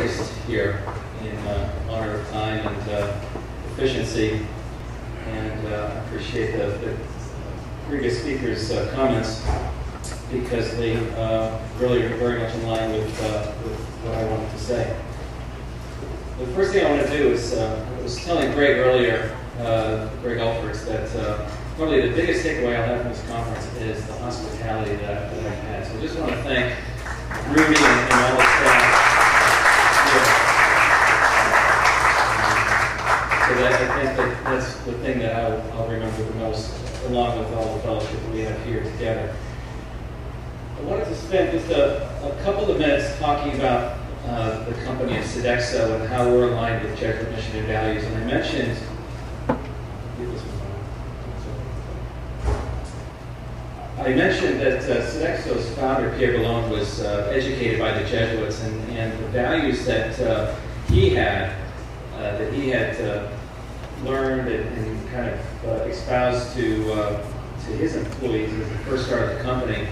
focused here in honor of time and efficiency, and I appreciate the previous speakers' comments, because they really are very much in line with what I wanted to say. The first thing I want to do is, I was telling Greg earlier, Greg Albers, that probably the biggest takeaway I'll have from this conference is the hospitality that I've had. So I just want to thank Rudy and all the staff here. So I think that's the thing that I'll remember the most, along with all the fellowship that we have here together. I wanted to spend just a couple of minutes talking about the company of Sodexo and how we're aligned with Jesuit mission and values. And I mentioned that Sodexo's founder, Pierre Bellone, was educated by the Jesuits, and the values that he had learned and kind of espoused to his employees as he first started the company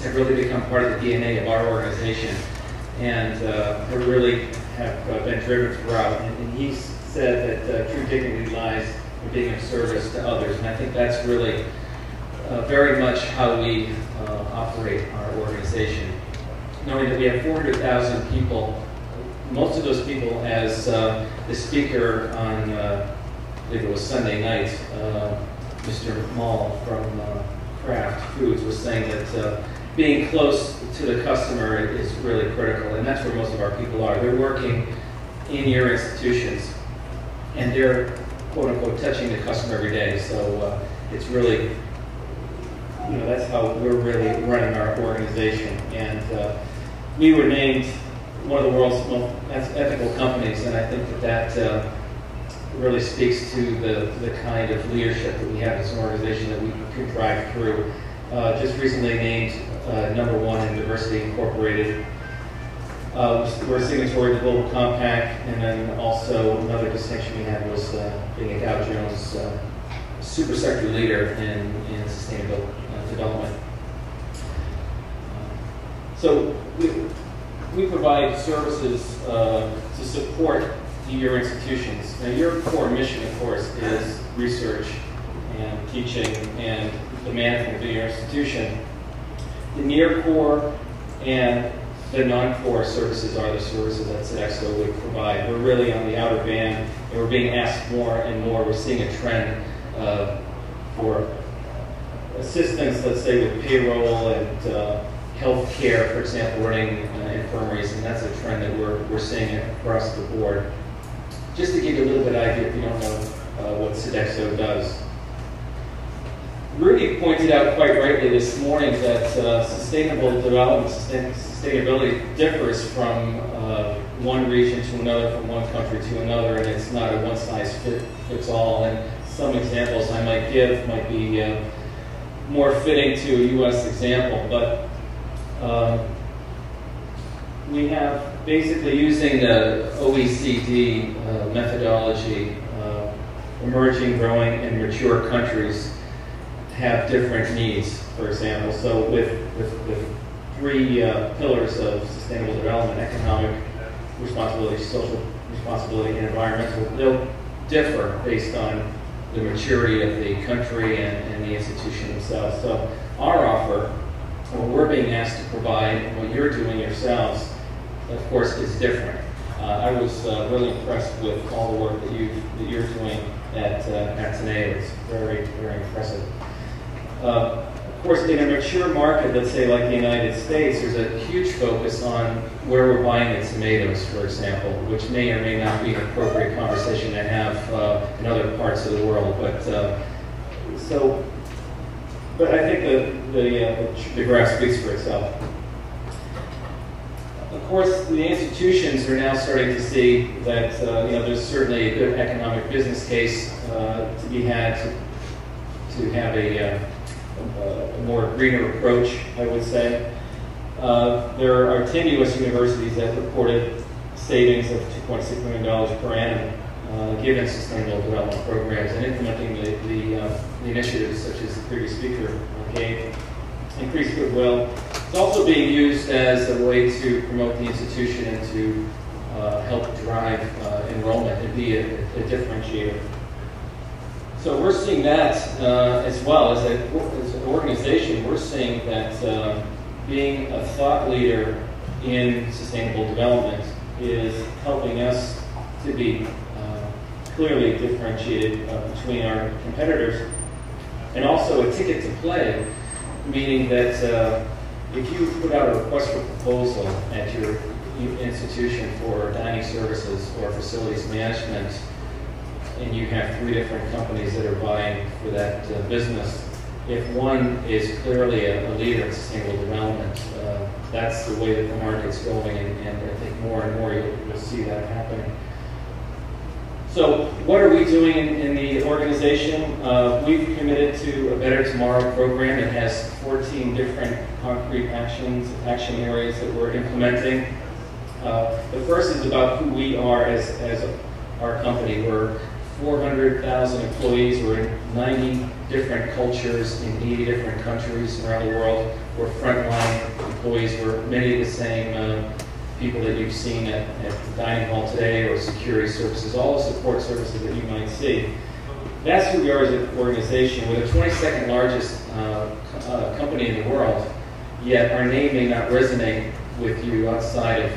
have really become part of the DNA of our organization, and really have been driven throughout. And he said that true dignity lies in being of service to others, and I think that's really very much how we operate our organization. Knowing that we have 400,000 people, most of those people, as the speaker on, I believe it was Sunday night, Mr. Mall from Kraft Foods was saying that being close to the customer is really critical, and that's where most of our people are. They're working in your institutions, and they're, quote unquote, touching the customer every day. So it's really, that's how we're really running our organization. And we were named one of the world's most ethical companies, and I think that really speaks to the kind of leadership that we have as an organization that we can drive through. Just recently named #1 in Diversity Incorporated. We're a signatory to the Global Compact, and then also another distinction we had was being a Dow Jones super sector leader in sustainable development. So we provide services to support your institutions. Now, your core mission, of course, is research and teaching and the management of your institution. The near core and the non-core services are the services that Sodexo would provide. We're really on the outer band, and we're being asked more and more. We're seeing a trend for assistance, let's say, with payroll and health care, for example, running infirmaries, and that's a trend that we're seeing across the board. Just to give you a little bit of idea, if you don't know what Sodexo does. Rudy pointed out quite rightly this morning that sustainable development, sustainability differs from one region to another, from one country to another, and it's not a one-size-fits-all. And some examples I might give might be more fitting to a U.S. example, but we have basically, using the OECD methodology, emerging, growing, and mature countries have different needs, for example. So with 3 pillars of sustainable development: economic responsibility, social responsibility, and environmental, they'll differ based on the maturity of the country and the institution themselves. So our offer, what we're being asked to provide, and what you're doing yourselves, of course, is different. I was really impressed with all the work that you're doing at Ateneo. It's very, very impressive. Of course, in a mature market, let's say like the United States, there's a huge focus on where we're buying the tomatoes, for example, which may or may not be an appropriate conversation to have in other parts of the world. But I think the graph speaks for itself. Of course, the institutions are now starting to see that there's certainly a good economic business case to be had to have a more greener approach, I would say. There are 10 U.S. universities that reported savings of $2.6 million per annum given sustainable development programs and implementing the initiatives such as the previous speaker gave. Increased goodwill. It's also being used as a way to promote the institution and to help drive enrollment and be a differentiator. So we're seeing that as well as an organization. We're seeing that being a thought leader in sustainable development is helping us to be clearly differentiated between our competitors, and also a ticket to play, meaning that if you put out a request for proposal at your institution for dining services or facilities management, and you have 3 different companies that are vying for that business, if one is clearly a leader in sustainable development, that's the way that the market's going, and I think more and more you'll see that happening. So what are we doing in the organization? We've committed to a Better Tomorrow program. It has 14 different concrete action areas that we're implementing. The first is about who we are as our company. We're 400,000 employees. We're in 90 different cultures in 80 different countries around the world. We're frontline employees. We're many of the same people that you've seen at the dining hall today, or security services, all the support services that you might see. That's who we are as an organization. We're the 22nd largest company in the world, yet our name may not resonate with you outside of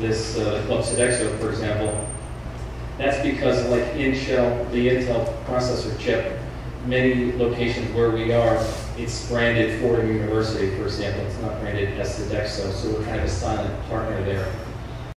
this Club Sodexo, for example. That's because, like Intel, the Intel processor chip, many locations where we are, it's branded Fordham University, for example. It's not branded as Sodexo, so we're kind of a silent partner there.